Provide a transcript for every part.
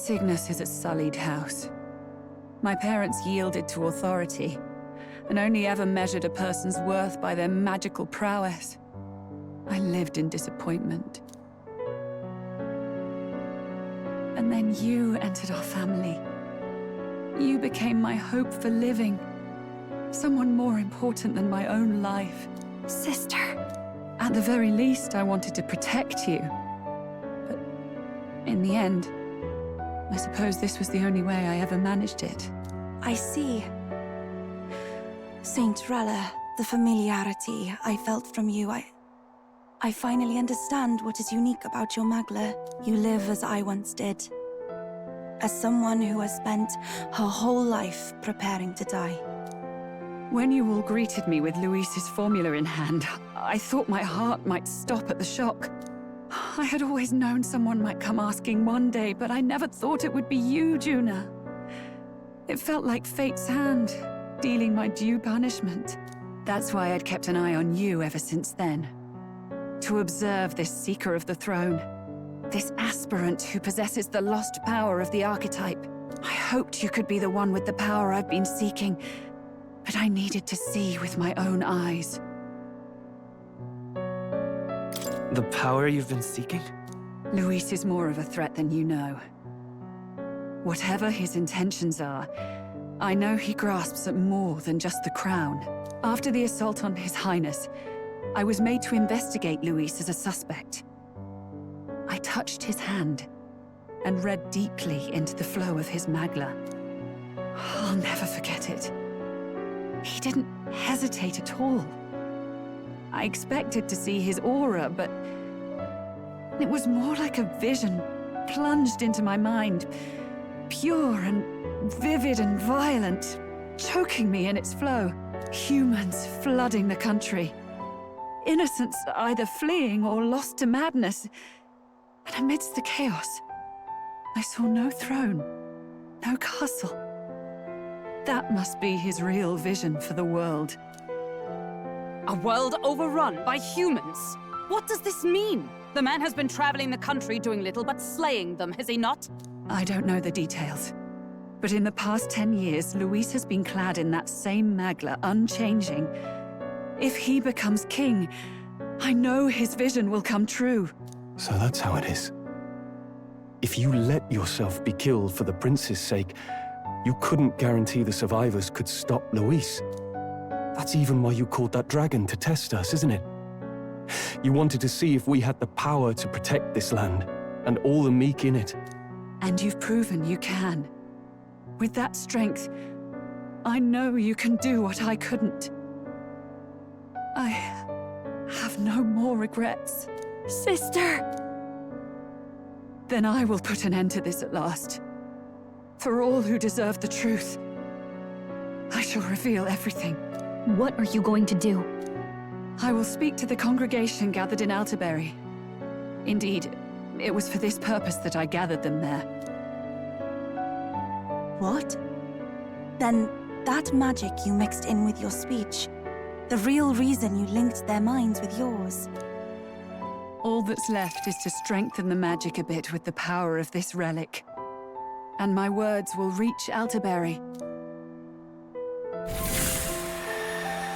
Cygnus is a sullied house. My parents yielded to authority, and only ever measured a person's worth by their magical prowess. I lived in disappointment. And then you entered our family. You became my hope for living. Someone more important than my own life. Sister. At the very least, I wanted to protect you. But in the end, I suppose this was the only way I ever managed it. I see. Saint Rella, the familiarity I felt from you, I finally understand what is unique about your Magla. You live as I once did. As someone who has spent her whole life preparing to die. When you all greeted me with Luis's formula in hand, I thought my heart might stop at the shock. I had always known someone might come asking one day, but I never thought it would be you, Juna. It felt like fate's hand, dealing my due punishment. That's why I'd kept an eye on you ever since then. To observe this seeker of the throne. This aspirant who possesses the lost power of the archetype. I hoped you could be the one with the power I've been seeking, but I needed to see with my own eyes. The power you've been seeking? Luis is more of a threat than you know. Whatever his intentions are, I know he grasps at more than just the crown. After the assault on His Highness, I was made to investigate Luis as a suspect. I touched his hand and read deeply into the flow of his Magla. I'll never forget it. He didn't hesitate at all. I expected to see his aura, but it was more like a vision plunged into my mind, pure and vivid and violent, choking me in its flow. Humans flooding the country. Innocents either fleeing or lost to madness. And amidst the chaos, I saw no throne, no castle. That must be his real vision for the world. A world overrun by humans? What does this mean? The man has been traveling the country doing little but slaying them, has he not? I don't know the details. But in the past 10 years, Luis has been clad in that same Magla, unchanging. If he becomes king, I know his vision will come true. So that's how it is. If you let yourself be killed for the prince's sake, you couldn't guarantee the survivors could stop Luis. That's even why you called that dragon to test us, isn't it? You wanted to see if we had the power to protect this land, and all the meek in it. And you've proven you can. With that strength, I know you can do what I couldn't. I have no more regrets. Sister! Then I will put an end to this at last. For all who deserve the truth, I shall reveal everything. What are you going to do? I will speak to the congregation gathered in Altabury. Indeed, it was for this purpose that I gathered them there. What? Then that magic you mixed in with your speech, the real reason you linked their minds with yours. All that's left is to strengthen the magic a bit with the power of this relic. And my words will reach Altabury.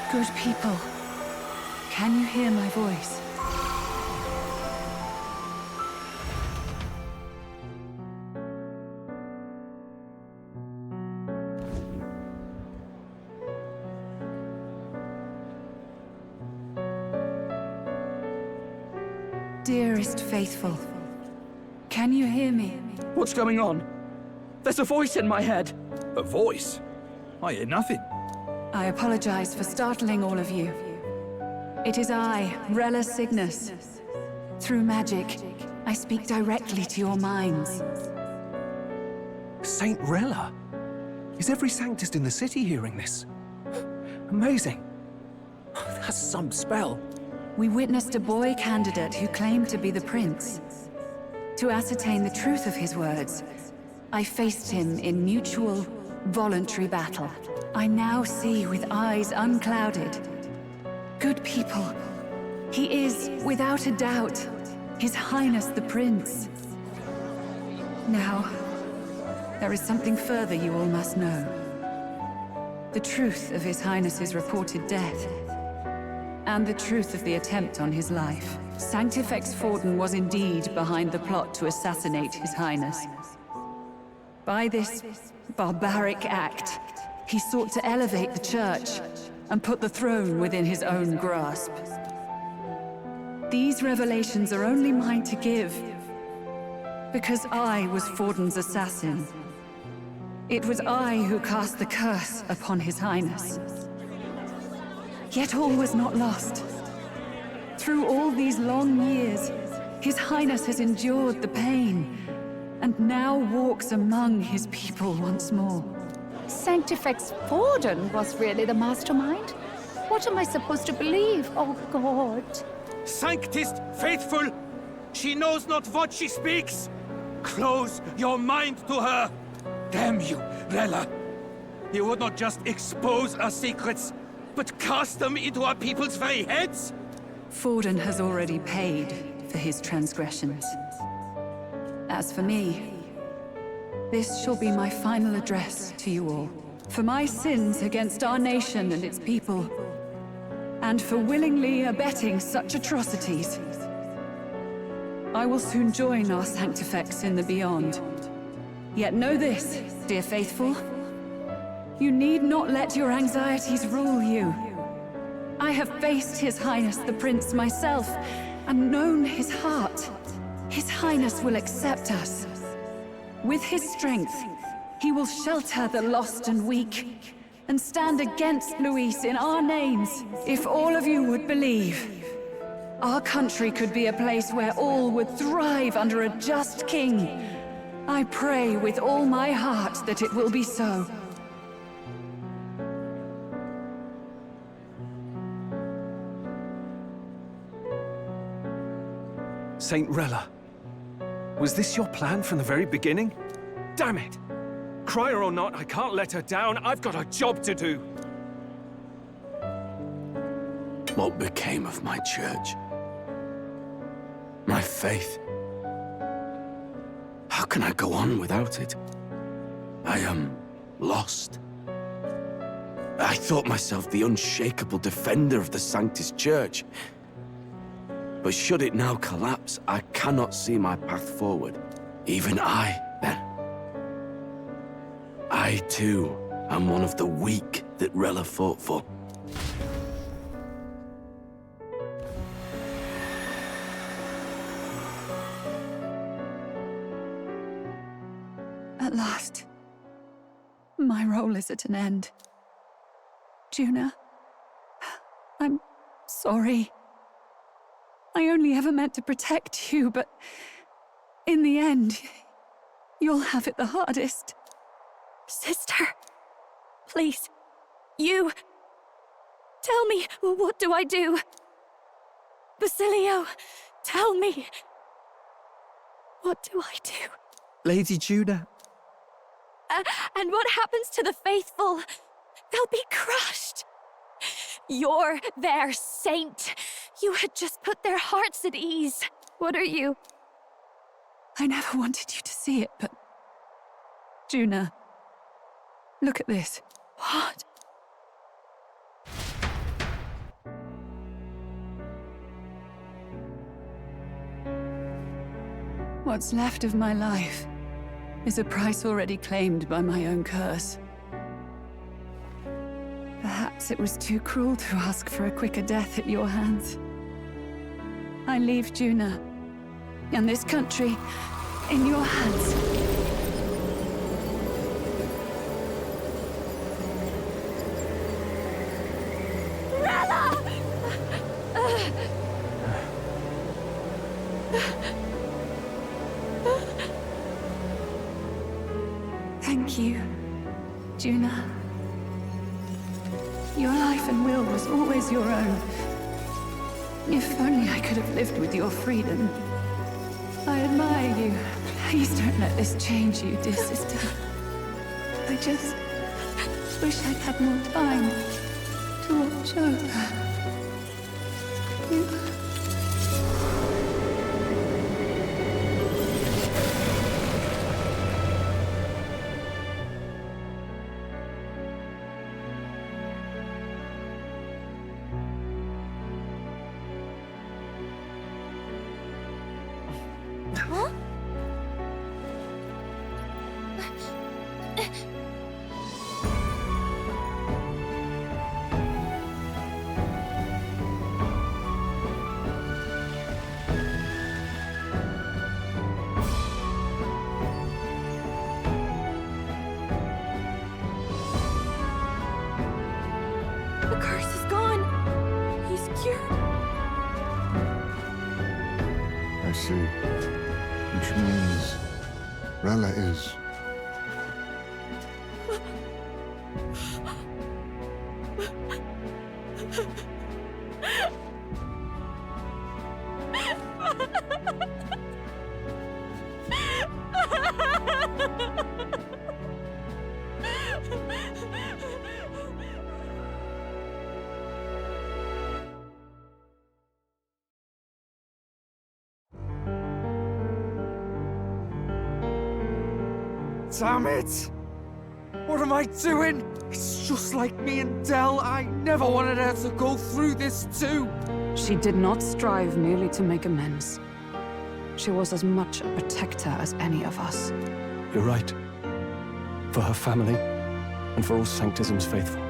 Good people, can you hear my voice? Dearest faithful, can you hear me? What's going on? There's a voice in my head. A voice? I hear nothing. I apologize for startling all of you. It is I, Rella Cygnus. Through magic, I speak directly to your minds. Saint Rella? Is every Sanctist in the city hearing this? Amazing. That's some spell. We witnessed a boy candidate who claimed to be the prince. To ascertain the truth of his words, I faced him in mutual, voluntary battle. I now see with eyes unclouded. Good people, he is, without a doubt, His Highness the Prince. Now, there is something further you all must know. The truth of His Highness's reported death, and the truth of the attempt on his life. Sanctifex Forden was indeed behind the plot to assassinate His Highness. By this barbaric act, he sought to elevate the Church and put the throne within his own grasp. These revelations are only mine to give, because I was Forden's assassin. It was I who cast the curse upon His Highness. Yet all was not lost. Through all these long years, His Highness has endured the pain, and now walks among his people once more. Sanctifex Forden was really the mastermind? What am I supposed to believe? Oh, God. Sanctist faithful! She knows not what she speaks! Close your mind to her! Damn you, Rella! You would not just expose our secrets, but cast them into our people's very heads? Forden has already paid for his transgressions. As for me, this shall be my final address to you all. For my sins against our nation and its people, and for willingly abetting such atrocities. I will soon join our Sanctifex in the Beyond. Yet know this, dear faithful. You need not let your anxieties rule you. I have faced His Highness the Prince myself, and known his heart. His Highness will accept us. With his strength, he will shelter the lost and weak, and stand against Luis in our names. If all of you would believe, our country could be a place where all would thrive under a just king. I pray with all my heart that it will be so. Saint Rella, was this your plan from the very beginning? Damn it! Crier or not, I can't let her down. I've got a job to do. What became of my church? My faith? How can I go on without it? I am lost. I thought myself the unshakable defender of the Sanctus Church. But should it now collapse, I cannot see my path forward. Even I, then. I, too, am one of the weak that Rella fought for. At last, my role is at an end. Juna, I'm sorry. I only ever meant to protect you, but in the end, you'll have it the hardest. Sister, please, you... Tell me, what do I do? Basilio, tell me. What do I do? Lady Juna. And what happens to the faithful? They'll be crushed. You're their saint. You had just put their hearts at ease. What are you? I never wanted you to see it, but... Juna, look at this. What? What's left of my life is a price already claimed by my own curse. Perhaps it was too cruel to ask for a quicker death at your hands. I leave Juna and this country in your hands. Thank you, Juna. Your life and will was always your own. If only I could have lived with your freedom. I admire you. Please don't let this change you, dear sister. I just wish I'd had more time to watch over you. Which means Rella is... Damn it! What am I doing? It's just like me and Dell. I never wanted her to go through this too. She did not strive merely to make amends. She was as much a protector as any of us. You're right. For her family, and for all Sanctism's faithful.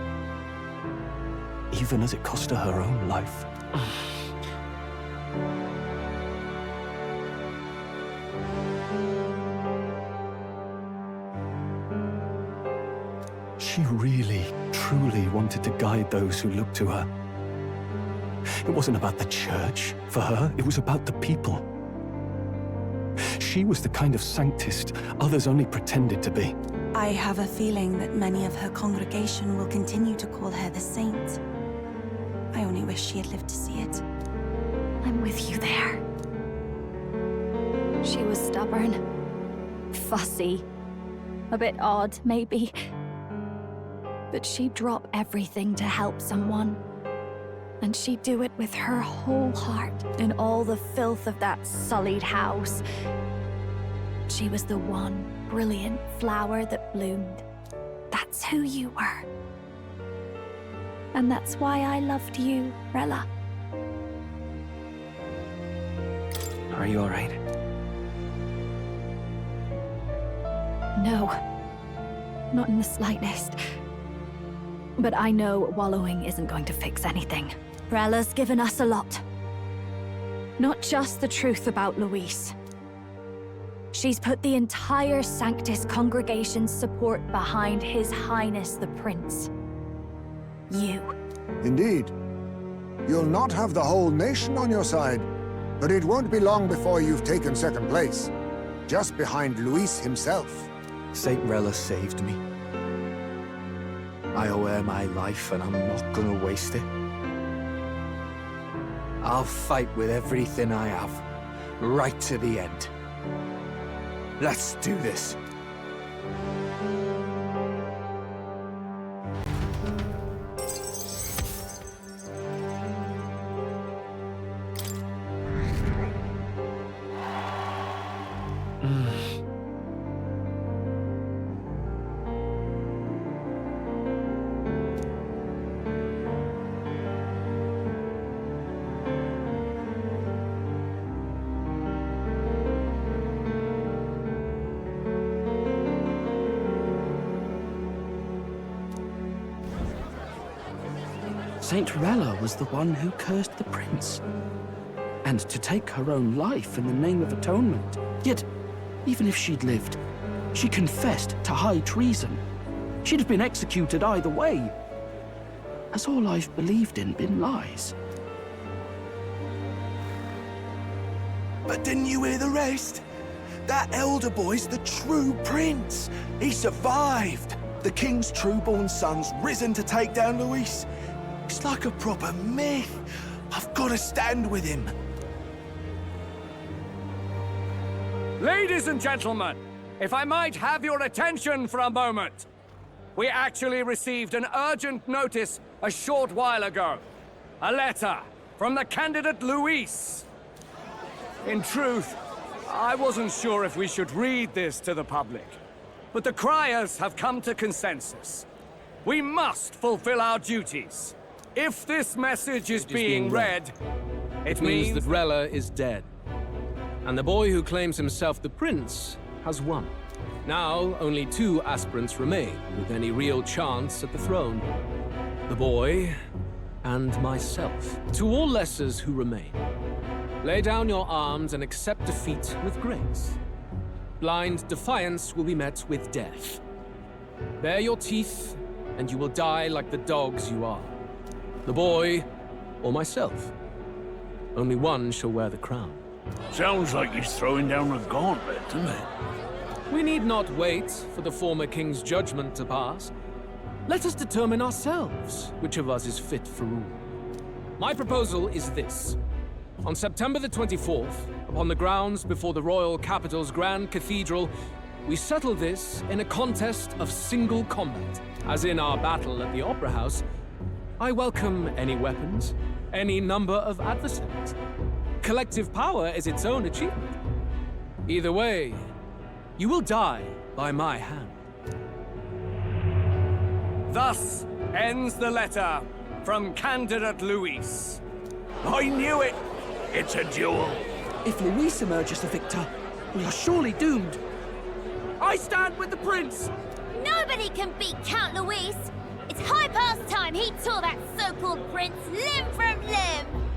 Even as it cost her her own life. She really, truly wanted to guide those who looked to her. It wasn't about the church, for her, it was about the people. She was the kind of Sanctist others only pretended to be. I have a feeling that many of her congregation will continue to call her the Saint. I only wish she had lived to see it. I'm with you there. She was stubborn, fussy, a bit odd, maybe. But she'd drop everything to help someone. And she'd do it with her whole heart. In all the filth of that sullied house, she was the one brilliant flower that bloomed. That's who you were. And that's why I loved you, Rella. Are you all right? No, not in the slightest. But I know wallowing isn't going to fix anything. Rella's given us a lot. Not just the truth about Luis. She's put the entire Sanctus congregation's support behind His Highness the Prince. You. Indeed. You'll not have the whole nation on your side, but it won't be long before you've taken second place. Just behind Luis himself. Saint Rella saved me. I owe her my life, and I'm not gonna waste it. I'll fight with everything I have, right to the end. Let's do this. Saint Rella was the one who cursed the prince. And to take her own life in the name of atonement. Yet, even if she'd lived, she confessed to high treason. She'd have been executed either way. Has all I've believed in been lies? But didn't you hear the rest? That elder boy's the true prince. He survived. The king's true-born son's risen to take down Luis. It's like a proper myth. I've got to stand with him. Ladies and gentlemen, if I might have your attention for a moment. We actually received an urgent notice a short while ago. A letter from the candidate Luis. In truth, I wasn't sure if we should read this to the public, but the criers have come to consensus. We must fulfill our duties. If this message is being read, it means that Rella is dead. And the boy who claims himself the prince has won. Now, only 2 aspirants remain with any real chance at the throne. The boy and myself. To all lessers who remain, lay down your arms and accept defeat with grace. Blind defiance will be met with death. Bare your teeth, and you will die like the dogs you are. The boy, or myself. Only one shall wear the crown. Sounds like he's throwing down a gauntlet, doesn't it? We need not wait for the former king's judgment to pass. Let us determine ourselves which of us is fit for rule. My proposal is this. On September the 24th, upon the grounds before the royal capital's grand cathedral, we settle this in a contest of single combat. As in our battle at the Opera House, I welcome any weapons, any number of adversaries. Collective power is its own achievement. Either way, you will die by my hand. Thus ends the letter from candidate Luis. I knew it! It's a duel. If Luis emerges the victor, we are surely doomed. I stand with the prince! Nobody can beat Count Luis! It's high past time he tore that so-called prince limb from limb!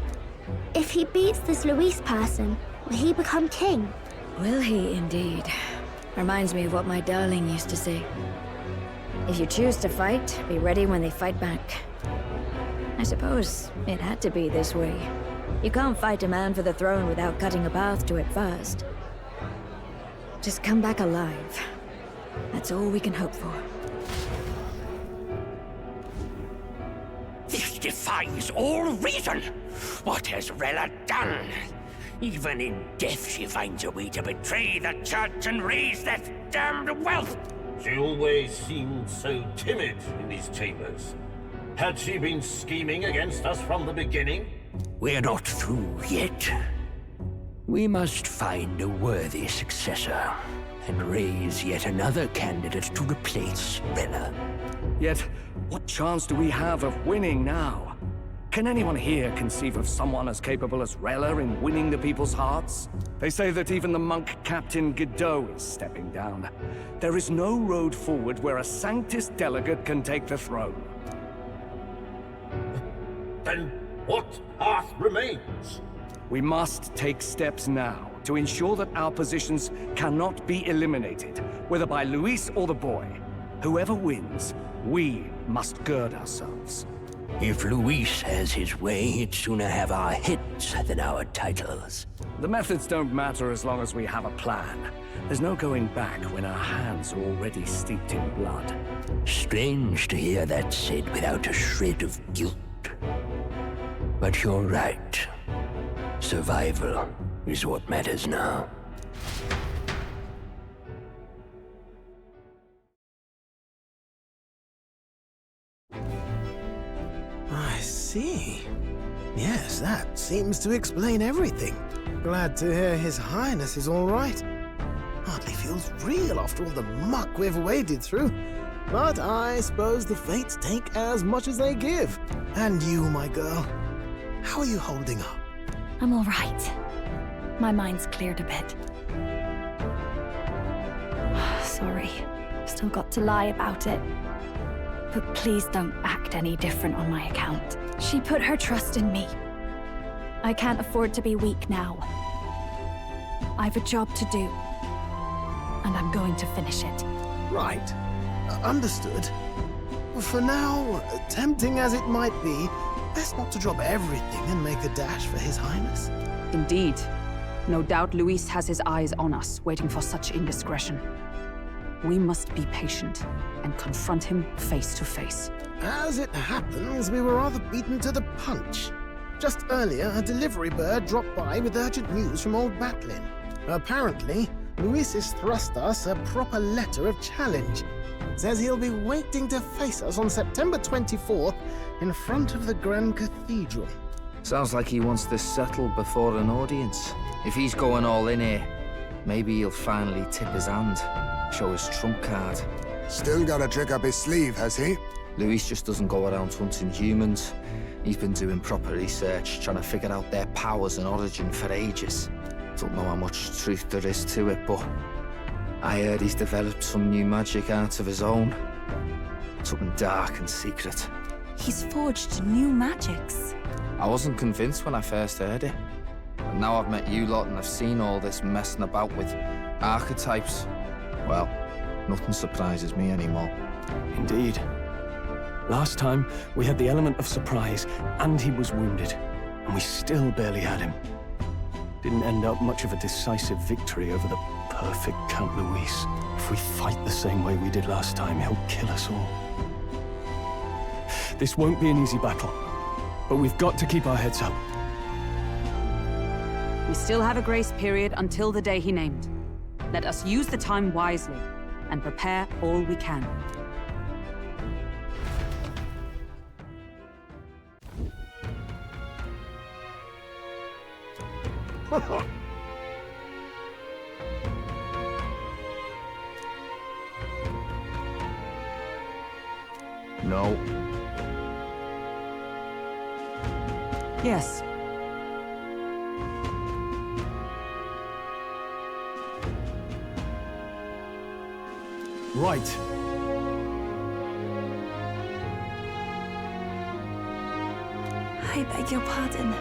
If he beats this Luis person, will he become king? Will he indeed? Reminds me of what my darling used to say. If you choose to fight, be ready when they fight back. I suppose it had to be this way. You can't fight a man for the throne without cutting a path to it first. Just come back alive. That's all we can hope for. This defies all reason! What has Rella done? Even in death she finds a way to betray the church and raise that damned wealth! She always seemed so timid in these chambers. Had she been scheming against us from the beginning? We're not through yet. We must find a worthy successor, and raise yet another candidate to replace Rella. Yet, what chance do we have of winning now? Can anyone here conceive of someone as capable as Rella in winning the people's hearts? They say that even the monk Captain Godot is stepping down. There is no road forward where a Sanctus delegate can take the throne. Then what path remains? We must take steps now to ensure that our positions cannot be eliminated, whether by Luis or the boy. Whoever wins, we must gird ourselves. If Luis has his way, he'd sooner have our heads than our titles. The methods don't matter as long as we have a plan. There's no going back when our hands are already steeped in blood. Strange to hear that said without a shred of guilt. But you're right. Survival is what matters now. I see. Yes, that seems to explain everything. Glad to hear His Highness is all right. Hardly feels real after all the muck we've waded through. But I suppose the fates take as much as they give. And you, my girl, how are you holding up? I'm all right. My mind's cleared a bit. Sorry. Still got to lie about it. But please don't act any different on my account. She put her trust in me. I can't afford to be weak now. I've a job to do. And I'm going to finish it. Right. Understood. For now, tempting as it might be, best not to drop everything and make a dash for His Highness. Indeed. No doubt Luis has his eyes on us, waiting for such indiscretion. We must be patient and confront him face to face. As it happens, we were rather beaten to the punch. Just earlier, a delivery bird dropped by with urgent news from old Batlin. Apparently, Luis has thrust us a proper letter of challenge. Says he'll be waiting to face us on September 24th in front of the Grand Cathedral. Sounds like he wants this settled before an audience. If he's going all in here, maybe he'll finally tip his hand, show his trump card. Still got a trick up his sleeve, has he? Luis just doesn't go around hunting humans. He's been doing proper research, trying to figure out their powers and origin for ages. Don't know how much truth there is to it, but I heard he's developed some new magic art of his own. Something dark and secret. He's forged new magics. I wasn't convinced when I first heard it. But now I've met you lot and I've seen all this messing about with archetypes. Well, nothing surprises me anymore. Indeed. Last time, we had the element of surprise, and he was wounded. And we still barely had him. Didn't end up much of a decisive victory over the perfect Count Luis. If we fight the same way we did last time, he'll kill us all. This won't be an easy battle, but we've got to keep our heads up. We still have a grace period until the day he named. Let us use the time wisely and prepare all we can. No. Yes. Right. I beg your pardon.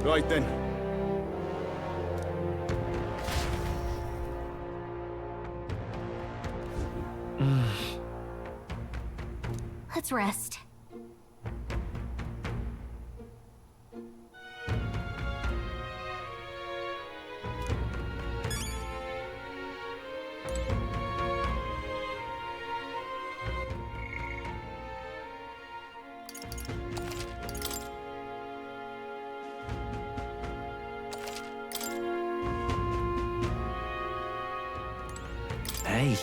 Right then. Let's rest. Hey.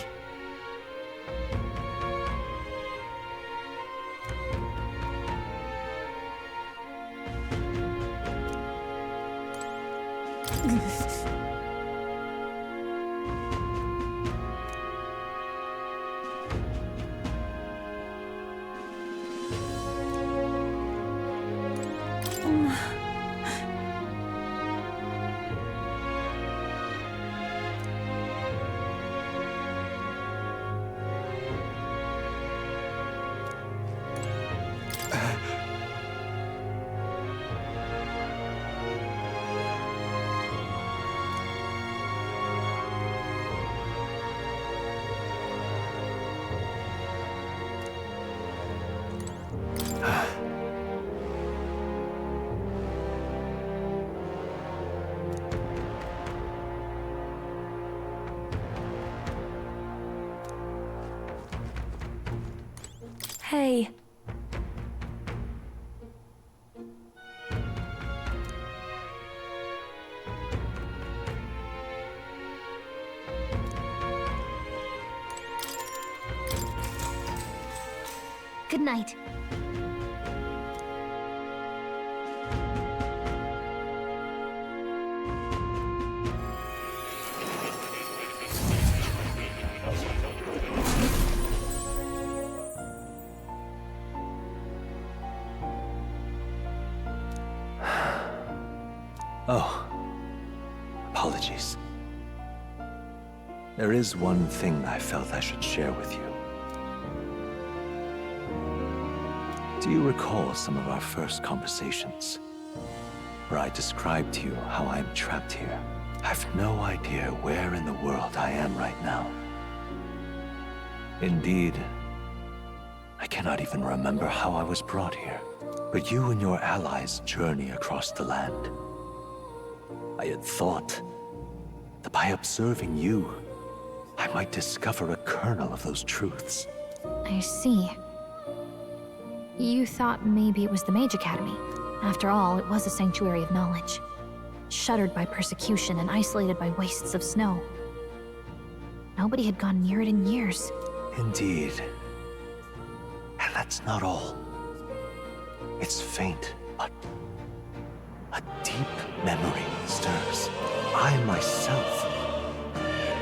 Hey. Good night. Oh, apologies. There is one thing I felt I should share with you. Do you recall some of our first conversations, where I described to you how I am trapped here? I've no idea where in the world I am right now. Indeed, I cannot even remember how I was brought here. But you and your allies journey across the land. I had thought that by observing you, I might discover a kernel of those truths. I see. You thought maybe it was the Mage Academy. After all, it was a sanctuary of knowledge. Shuttered by persecution and isolated by wastes of snow. Nobody had gone near it in years. Indeed. And that's not all. It's faint, but a deep memory stirs. I myself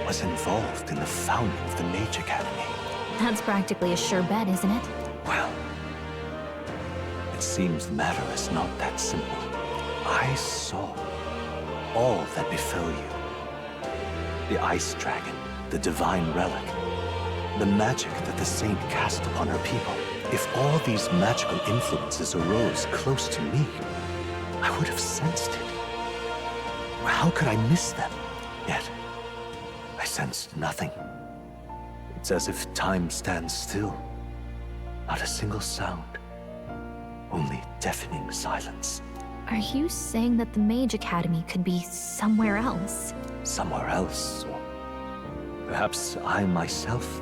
was involved in the founding of the Mage Academy. That's practically a sure bet, isn't it? Well, it seems the matter is not that simple. I saw all that befell you. The Ice Dragon, the divine relic, the magic that the saint cast upon her people. If all these magical influences arose close to me, I would have sensed it. How could I miss them? Yet, I sensed nothing. It's as if time stands still. Not a single sound. Only deafening silence. Are you saying that the Mage Academy could be somewhere else? Somewhere else, or perhaps I myself?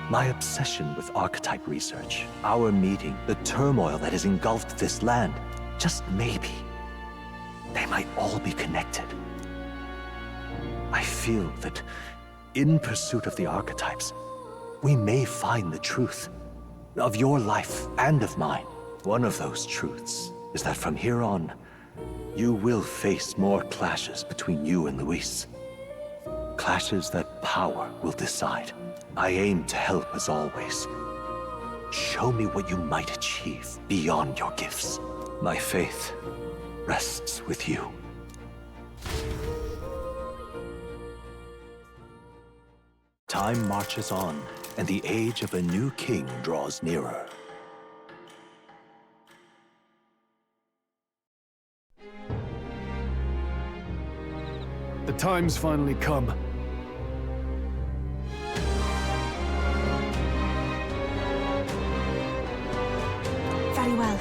My obsession with archetype research, our meeting, the turmoil that has engulfed this land, just maybe, they might all be connected. I feel that in pursuit of the archetypes, we may find the truth of your life and of mine. One of those truths is that from here on, you will face more clashes between you and Luis. Clashes that power will decide. I aim to help as always. Show me what you might achieve beyond your gifts. My faith rests with you. Time marches on, and the age of a new king draws nearer. The time's finally come. Very well.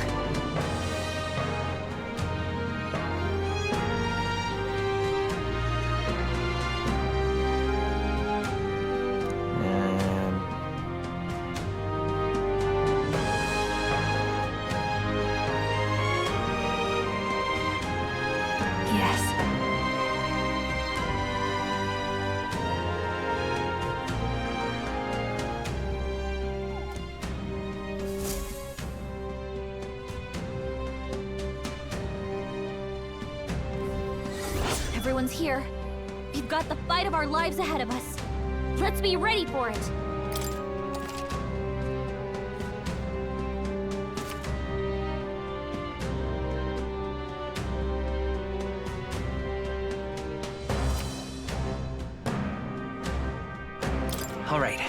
Everyone's here. We've got the fight of our lives ahead of us. Let's be ready for it. All right.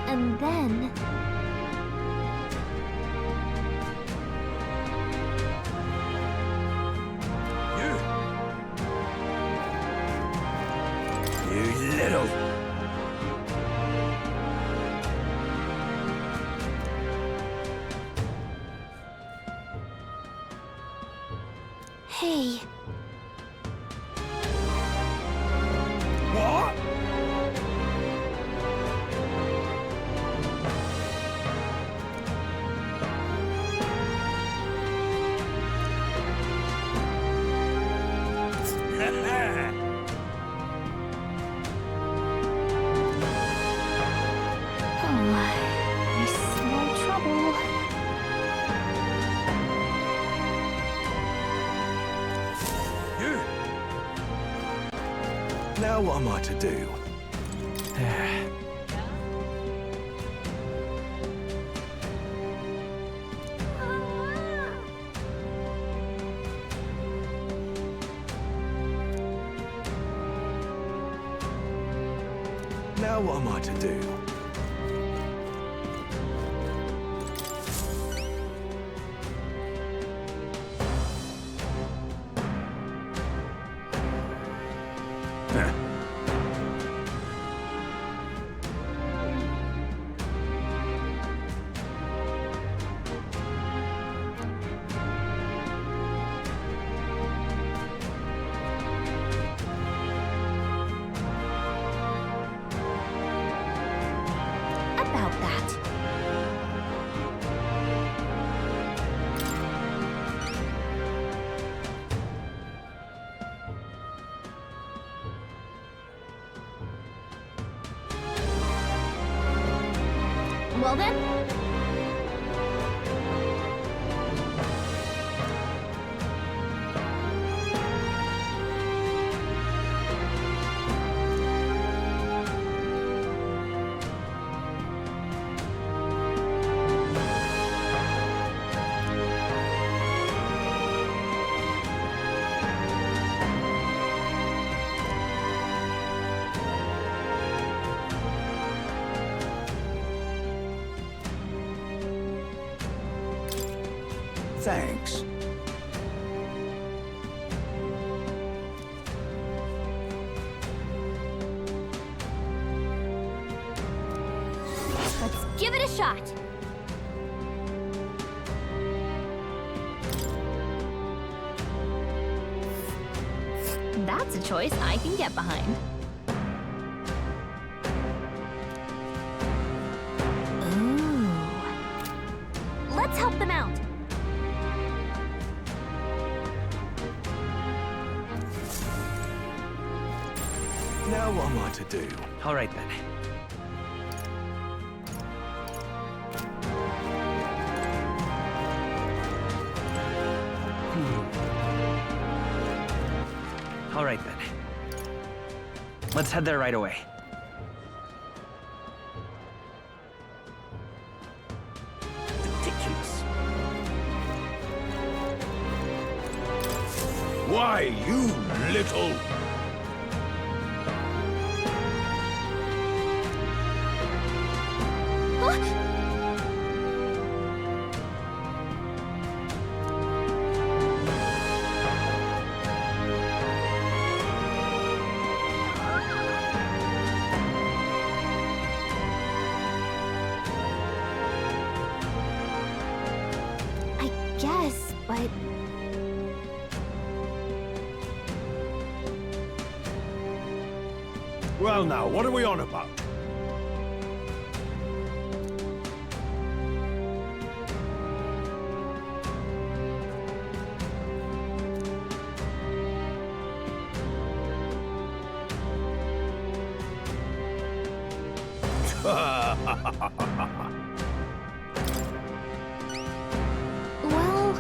And then... You little... Hey. What? I smell trouble. Now what am I to do? Now what am I to do? About that. Well then. Thanks. Let's give it a shot. That's a choice I can get behind. Ooh. Let's help them out. Now what am I to do? All right then. All right then. Let's head there right away. Ridiculous. Why, you little... Guess, but... Well now, what are we on about? Well...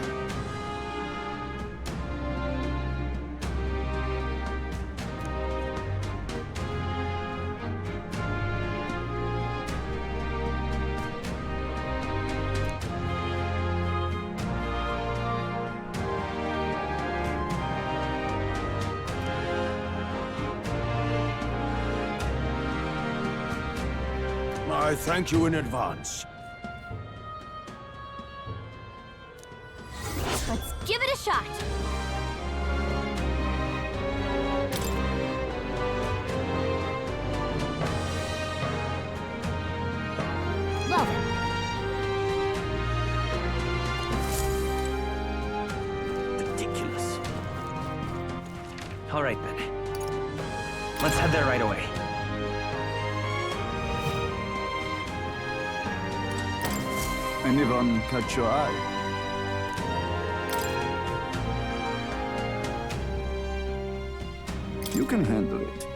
I thank you in advance. Let's give it a shot. Love it. Ridiculous. All right then. Let's head there right away. Anyone catch your eye? You can handle it.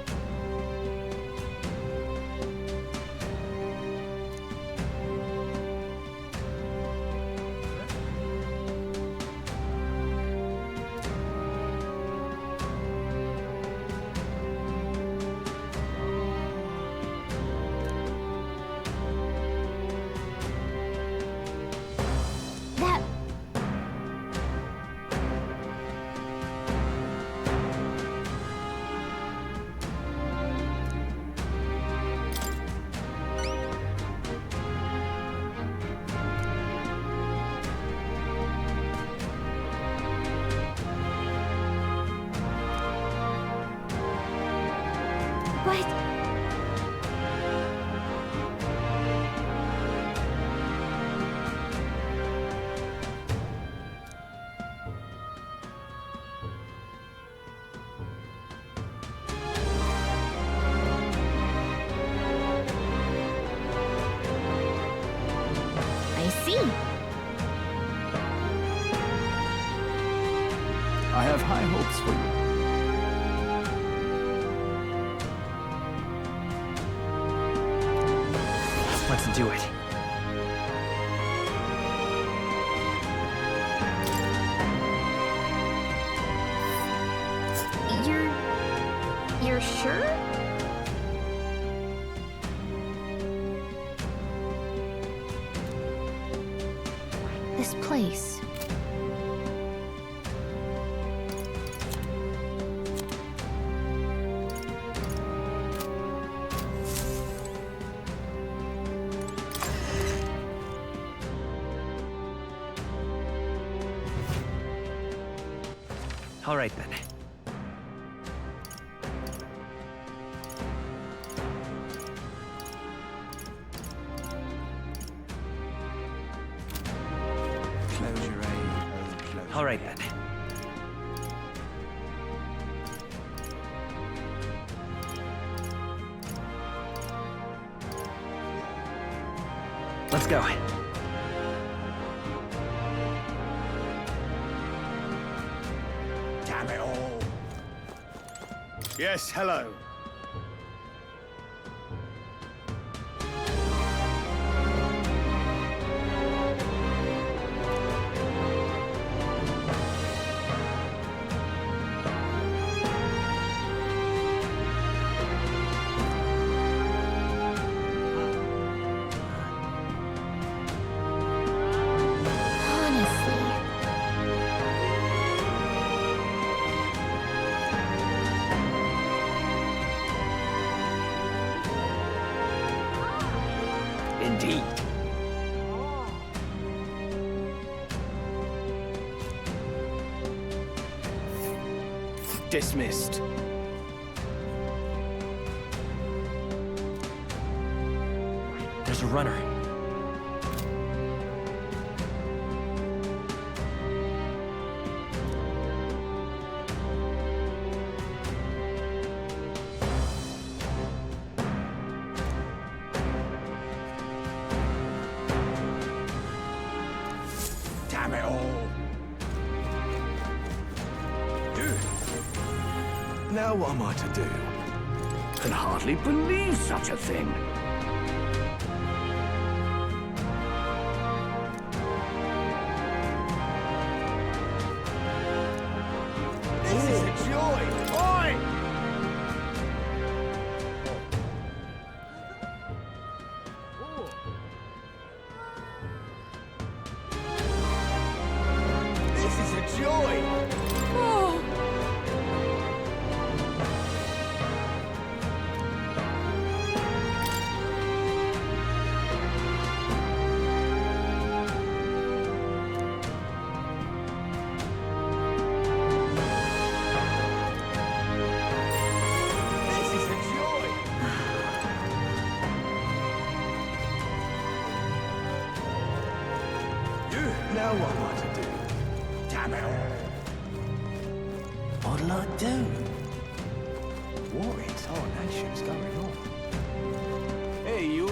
But... I see. I have high hopes for you. Let's do it. You're sure? This place. All right then. Close your eyes. All right then. Let's go. Damn it all. Yes, hello. Indeed. Dismissed. There's a runner. Damn it all. Now what am I to do? Can hardly believe such a thing. This is a joy. Oi! This is a joy. Oh. This is a joy. Now what am I to do? Damn it all. What'll I do? What in tarnation's going on? Hey, you.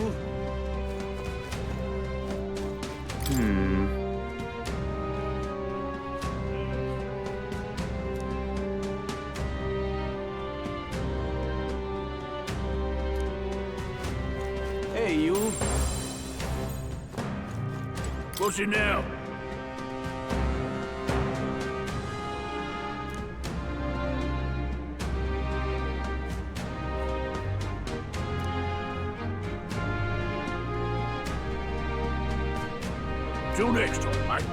Hey, you. What's it now? Till next time, mate.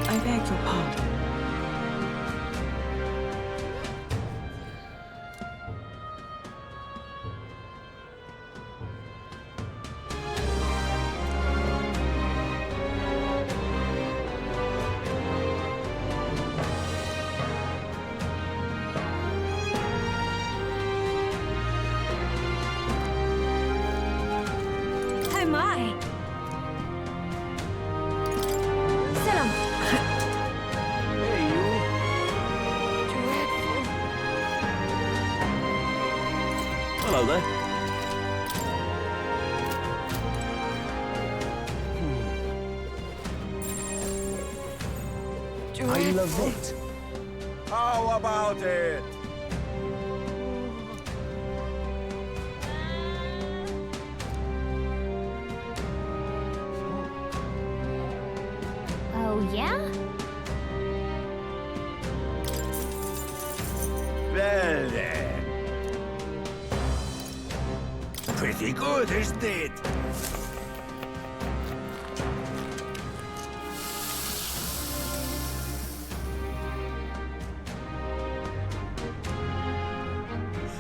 I beg your pardon. Oh my. Sit down. Hey, you. Dreadful. Hello there. I love it. How about it? Oh, yeah? Well then. Pretty good, isn't it?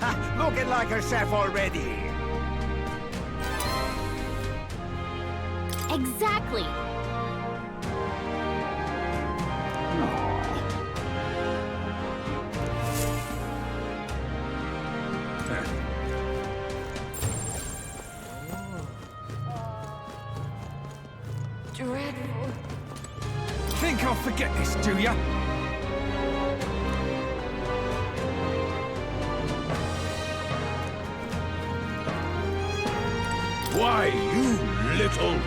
Ha! Looking like a chef already. Exactly. Dreadful. Think I'll forget this, do ya? Why, you little...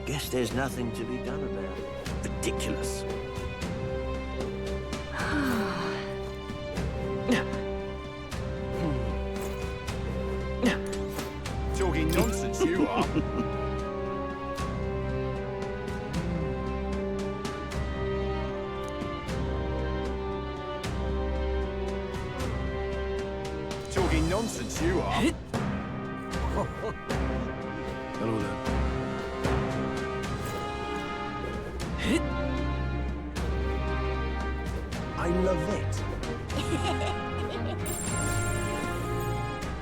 Guess there's nothing to be done about it. Ridiculous. Talking nonsense, you are. Talking nonsense, you are. Hello there. I love it.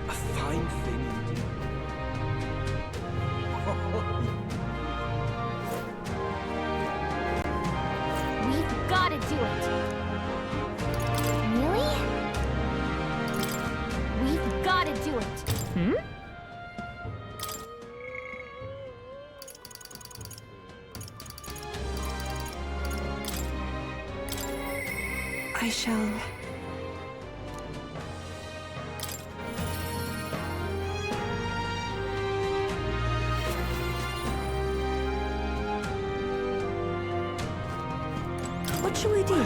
A fine thing indeed. We've got to do it. Really? We've got to do it. Hmm? I shall... What shall we do?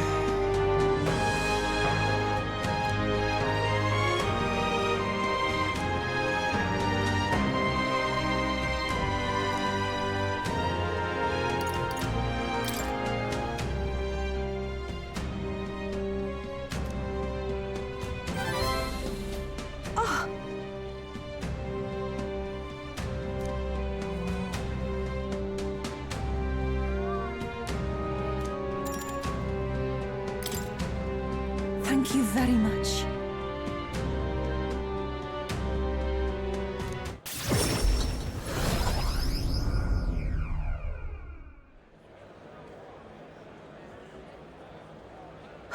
Thank you very much.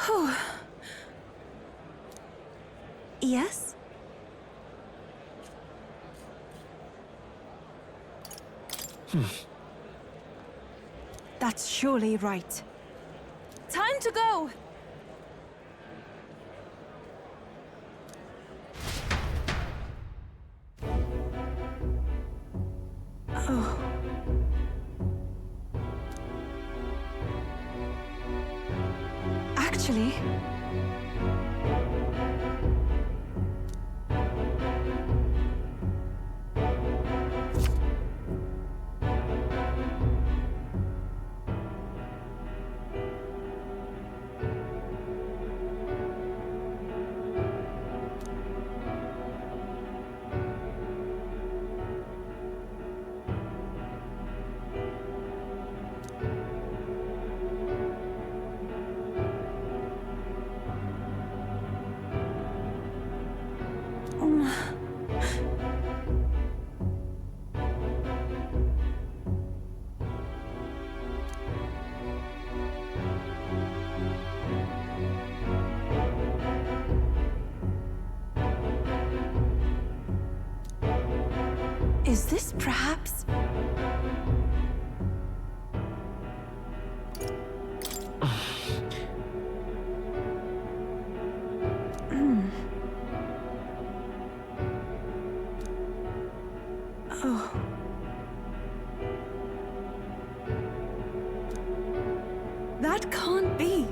Oh. Yes? That's surely right. Time to go! Oh. Actually... Is this perhaps... Oh. That can't be.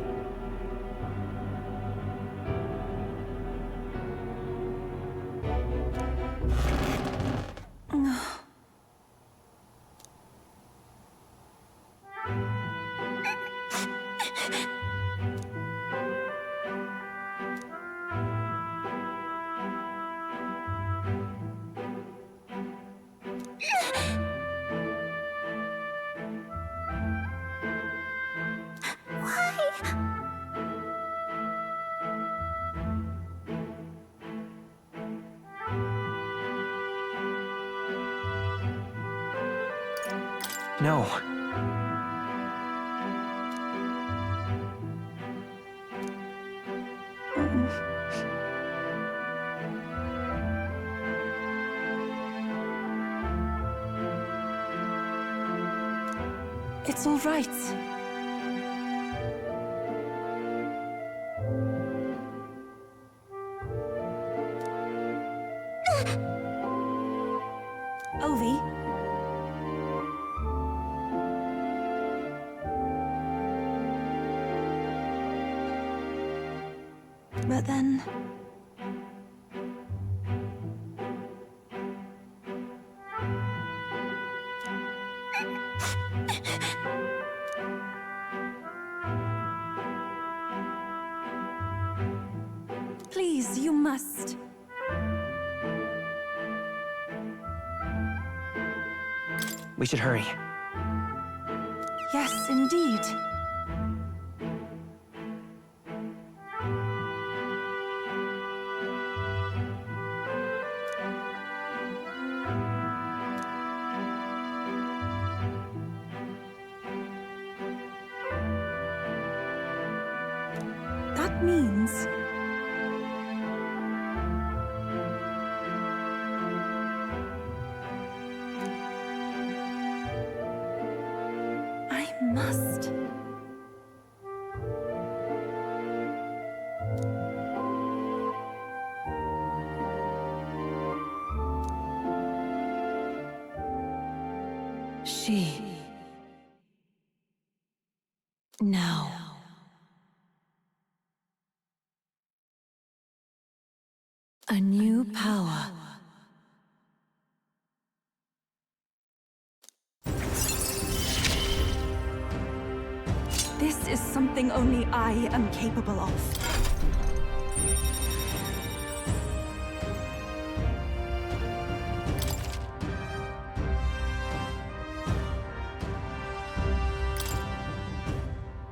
No. It's all right. Ovi? But then... Please, you must. We should hurry. Yes, indeed. That means... I must. She... Now. A new power. This is something only I am capable of.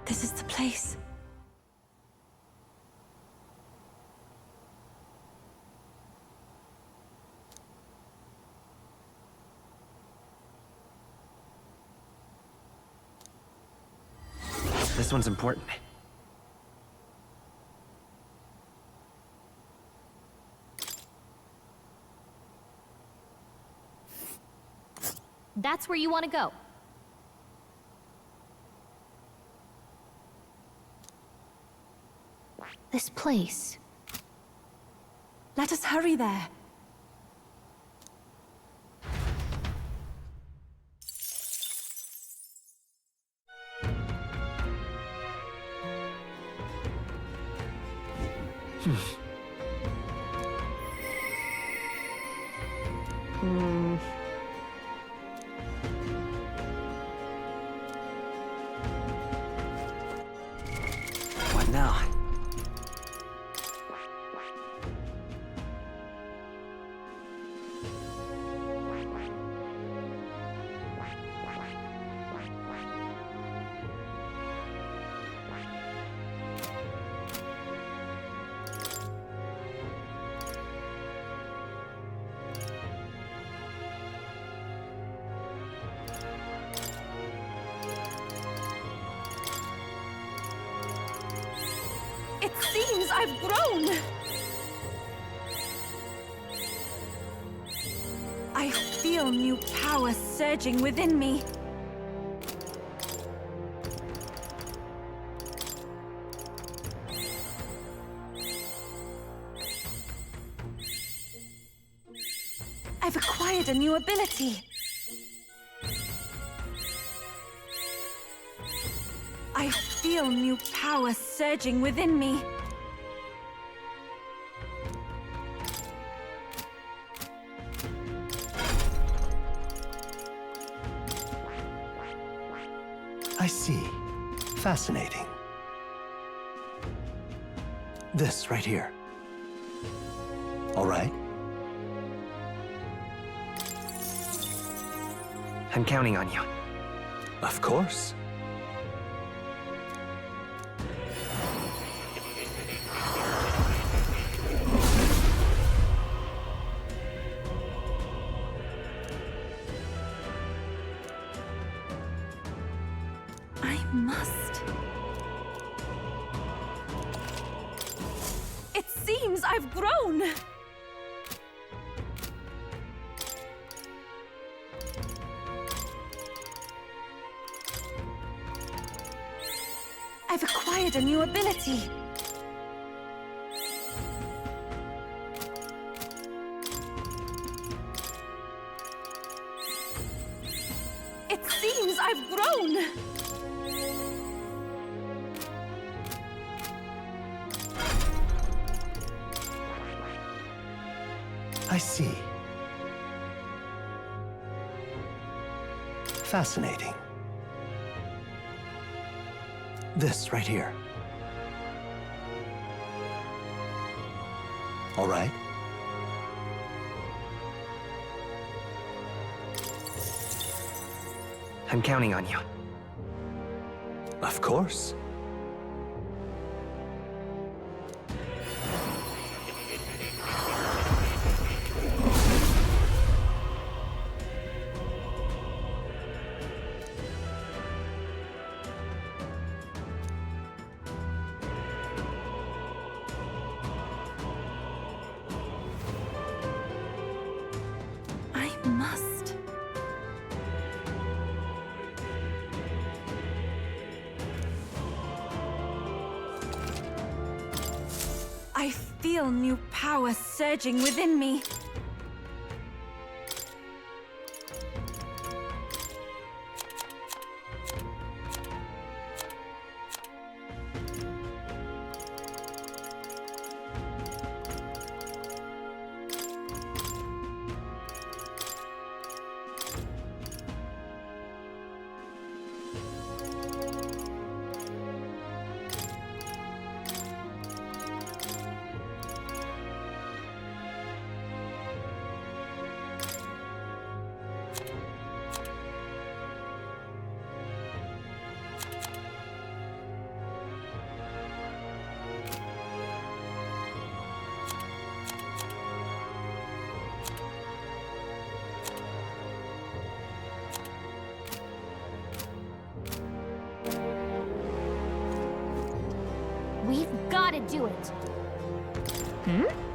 This is the place. This one's important. That's where you want to go. This place. Let us hurry there. What now? It seems I've grown! I feel new power surging within me. I've acquired a new ability. I feel new power surging within me. I see. Fascinating. This right here. All right? I'm counting on you. Of course. I must. It seems I've grown. I've acquired a new ability. It seems I've grown. I see. Fascinating. This right here. All right. I'm counting on you. Of course. I must. I feel new power surging within me. We've got to do it. Hmm?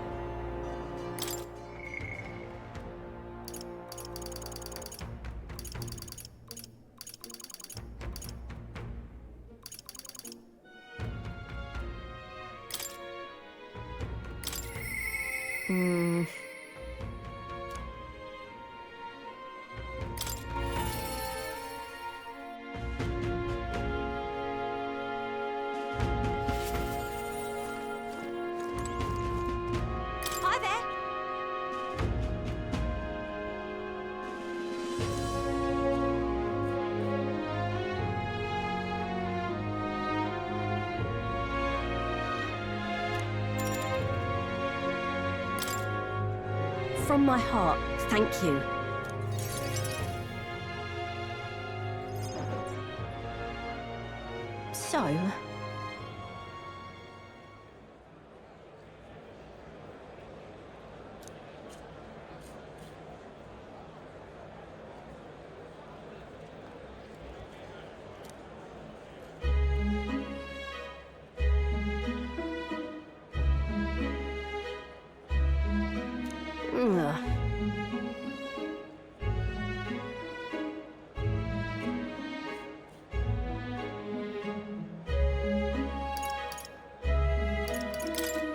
Hi there. From my heart, thank you. So,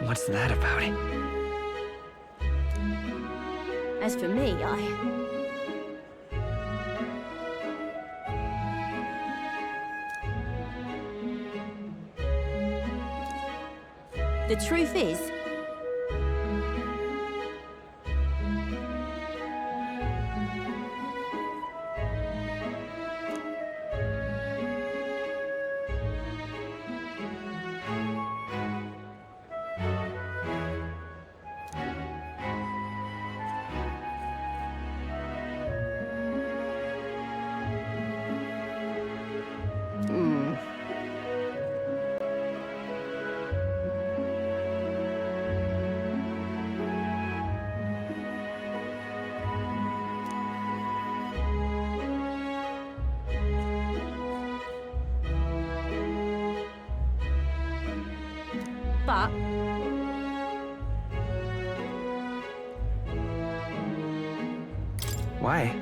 What's that about it? as for me, the truth is, but... Why?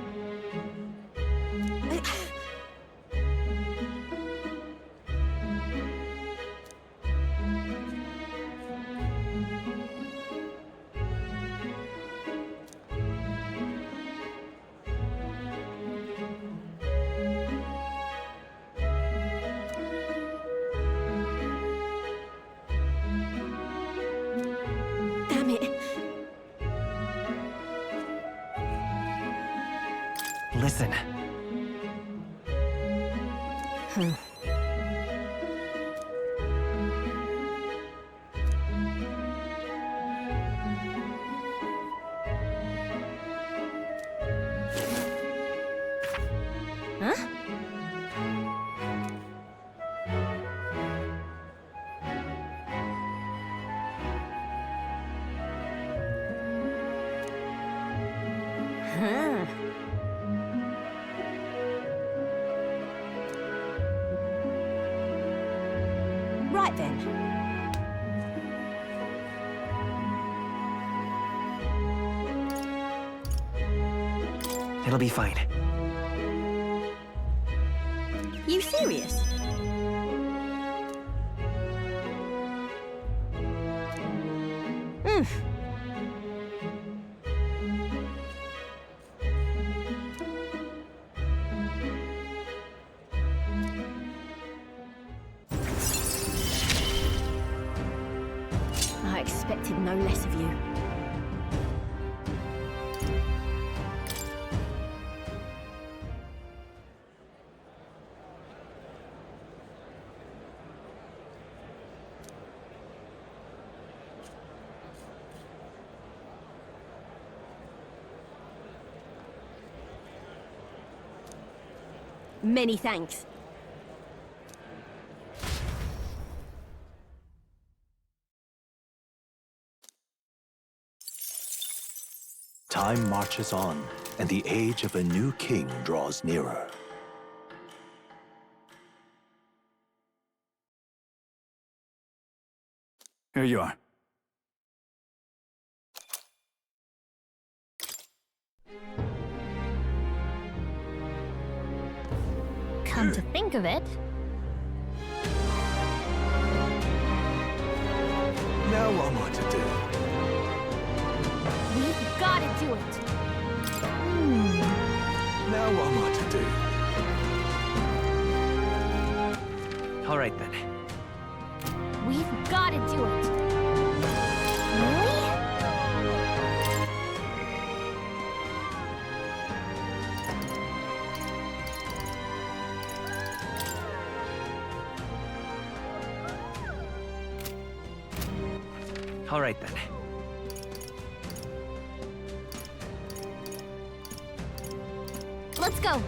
Damn it. Listen. Huh? Huh. Right then. It'll be fine. You serious? I expected no less of you. Many thanks. Time marches on, and the age of a new king draws nearer. Here you are. Come to think of it, Now what am I to do? we've got to do it. Now what am I to do? All right then. We've got to do it. Really? All right then. Let's go.